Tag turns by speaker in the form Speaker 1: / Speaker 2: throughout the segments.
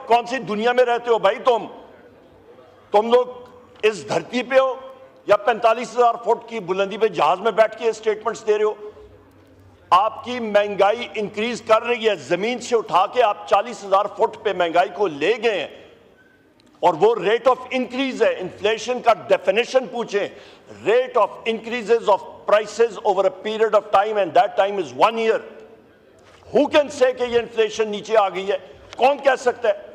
Speaker 1: कौन सी दुनिया में रहते हो भाई? तुम लोग इस धरती पे हो या 45,000 फुट की बुलंदी पे जहाज में बैठ के स्टेटमेंट्स दे रहे हो? आपकी महंगाई इंक्रीज कर रही है, जमीन से उठा के आप 40,000 फुट पे महंगाई को ले गए हैं और वो रेट ऑफ इंक्रीज है। इन्फ्लेशन का डेफिनेशन पूछें, rate of increases of prices over a period of time and that time is 1 year. Who can say कि ये इन्फ्लेशन नीचे आ गई है? कौन कह सकता है?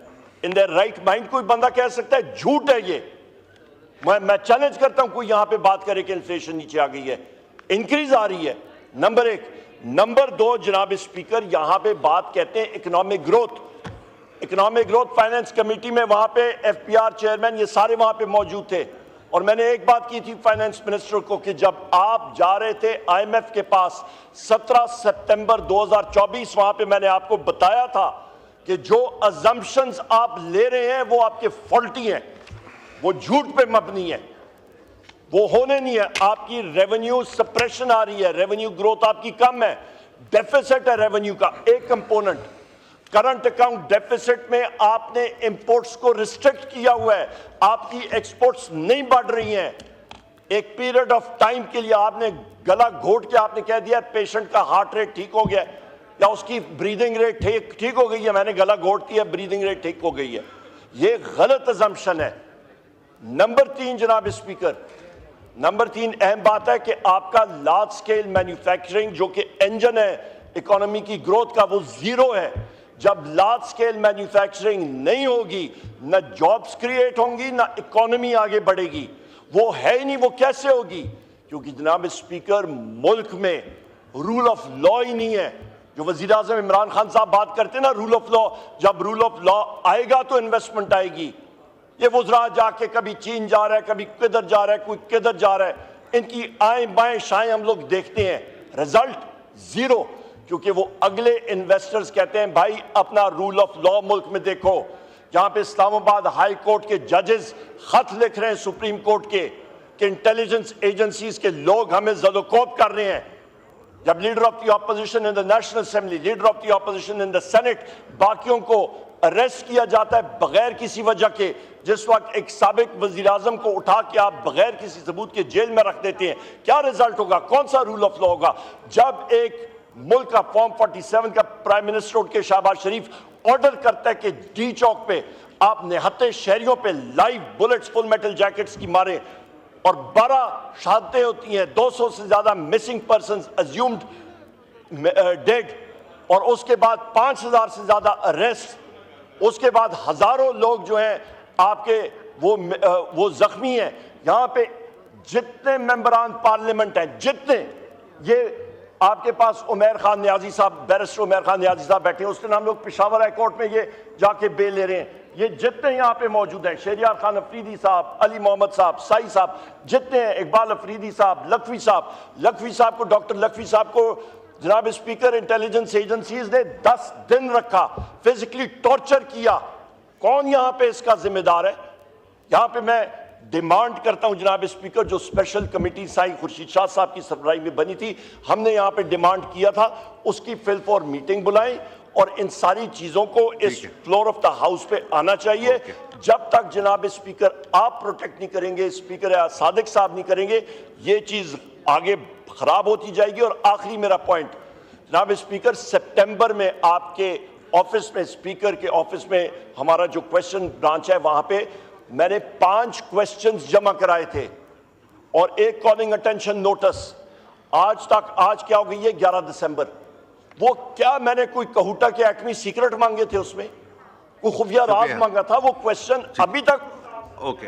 Speaker 1: इन देयर राइट माइंड कोई बंदा कह सकता है? झूठ है ये। मैं चैलेंज करता हूं कोई यहां पे बात करे कि इन्फ्लेशन नीचे आ गई है। इंक्रीज आ रही है, नंबर 1। नंबर 2, जनाब स्पीकर, यहां पे बात कहते हैं economic growth. Economic growth finance committee में वहां पे एफपीआर चेयरमैन ये सारे वहां पे मौजूद थे और मैंने एक बात की थी फाइनेंस मिनिस्टर को कि जब आप जा रहे थे आईएमएफ के पास 17 सितंबर 2024, वहां पे मैंने आपको बताया था कि जो अजम्पशंस आप ले रहे हैं वो आपके फॉल्टी हैं, वो झूठ पे मबनी है, वो होने नहीं है। आपकी रेवेन्यू सप्रेशन आ रही है, रेवेन्यू ग्रोथ आपकी कम है, डेफिसिट है रेवेन्यू का एक कंपोनेंट। करंट अकाउंट डेफिसिट में आपने इंपोर्ट्स को रिस्ट्रिक्ट किया हुआ है, आपकी एक्सपोर्ट्स नहीं बढ़ रही हैं। एक पीरियड ऑफ टाइम के लिए आपने गला घोट के आपने कह दिया पेशेंट का हार्ट रेट ठीक हो गया या उसकी ब्रीदिंग रेट ठीक हो गई है, मैंने गला घोट दिया ब्रीदिंग रेट ठीक हो गई है। ये गलत अजम्पशन है। नंबर 3, जनाब स्पीकर, नंबर 3 अहम बात है कि आपका लार्ज स्केल मैन्युफैक्चरिंग जो कि इंजन है इकोनॉमी की ग्रोथ का, वो जीरो है। जब लार्ज स्केल मैन्युफैक्चरिंग नहीं होगी, ना जॉब्स क्रिएट होंगी, ना इकोनॉमी आगे बढ़ेगी। वो है ही नहीं, वो कैसे होगी? क्योंकि जनाब स्पीकर, मुल्क में रूल ऑफ लॉ ही नहीं है। जो वजीर आजम इमरान खान साहब बात करते हैं ना रूल ऑफ लॉ, जब रूल ऑफ लॉ आएगा तो इन्वेस्टमेंट आएगी। ये वज़रा जाके कभी चीन जा रहा है, कभी किधर जा रहा है, कोई किधर जा रहा है, इनकी आएं बाएं शाएं हम लोग देखते हैं, रिजल्ट जीरो। क्योंकि वो अगले इन्वेस्टर्स कहते हैं भाई अपना रूल ऑफ लॉ मुल्क में देखो। जहां पे इस्लामाबाद हाई कोर्ट के जजेस खत लिख रहे हैं सुप्रीम कोर्ट के कि इंटेलिजेंस एजेंसीज के लोग हमें ज़दोकोब कर रहे हैं। जब leader of the opposition in the national assembly, leader of the opposition in the senate, बाकियों को अरेस्ट किया जाता है बगैर किसी वजह के, जिस वक्त एक साबिक वजीर आजम को उठा के आप बगैर किसी सबूत के जेल में रख देते हैं, क्या रिजल्ट होगा? कौन सा रूल ऑफ लॉ होगा? जब एक मुल्क का फॉर्म 47 का प्राइम मिनिस्टर उठ के शहबाज शरीफ ऑर्डर करता है कि डी चौक पे आप निहत्ते शहरियों पे live bullets full metal jackets की मारे और 12 शहादतें होती हैं, 200 से ज्यादा मिसिंग पर्सन्स अज्यूम्ड डेड, और उसके बाद 5,000 से ज्यादा अरेस्ट, उसके बाद हजारों लोग जो हैं आपके वो जख्मी हैं। यहां पे जितने मेंबरान पार्लियामेंट हैं, जितने, ये आपके पास उमर खान नियाजी साहब, बैरिस्टर उमर खान नियाजी साहब बैठे हैं, उसके नाम लोग पेशावर हाई कोर्ट में ये जाके बेल ले रहे हैं। ये जितने यहाँ पे मौजूद हैं, शहरियार खान अफरीदी साहब, अली मोहम्मद साहब, साई साहब, जितने हैं, इकबाल अफरीदी साहब, लखवी साहब को, डॉक्टर लखवी साहब को जनाब स्पीकर इंटेलिजेंस एजेंसीज ने 10 दिन रखा, फिजिकली टॉर्चर किया। कौन यहाँ पे इसका जिम्मेदार है? यहाँ पे मैं डिमांड करता हूं जनाब स्पीकर, जो स्पेशल कमेटी साई खुर्शीद शाह साहब की सरबराही में बनी थी, हमने यहाँ पे डिमांड किया था उसकी फिल फॉर मीटिंग बुलाएं और इन सारी चीजों को इस फ्लोर ऑफ द हाउस पे आना चाहिए। जब तक जनाब स्पीकर आप प्रोटेक्ट नहीं करेंगे, स्पीकर या सादिक साहब नहीं करेंगे, ये चीज आगे खराब होती जाएगी। और आखिरी मेरा पॉइंट जनाब स्पीकर, सितंबर में आपके ऑफिस में, स्पीकर के ऑफिस में हमारा जो क्वेश्चन ब्रांच है, वहां पे मैंने 5 क्वेश्चंस जमा कराए थे और एक कॉलिंग अटेंशन नोटिस। आज क्या हो गई है? 11 दिसंबर। वो क्या मैंने कोई कहूटा के एटमी सीक्रेट मांगे थे? उसमें कोई खुफिया राज मांगा था? वो क्वेश्चन अभी तक
Speaker 2: ओके।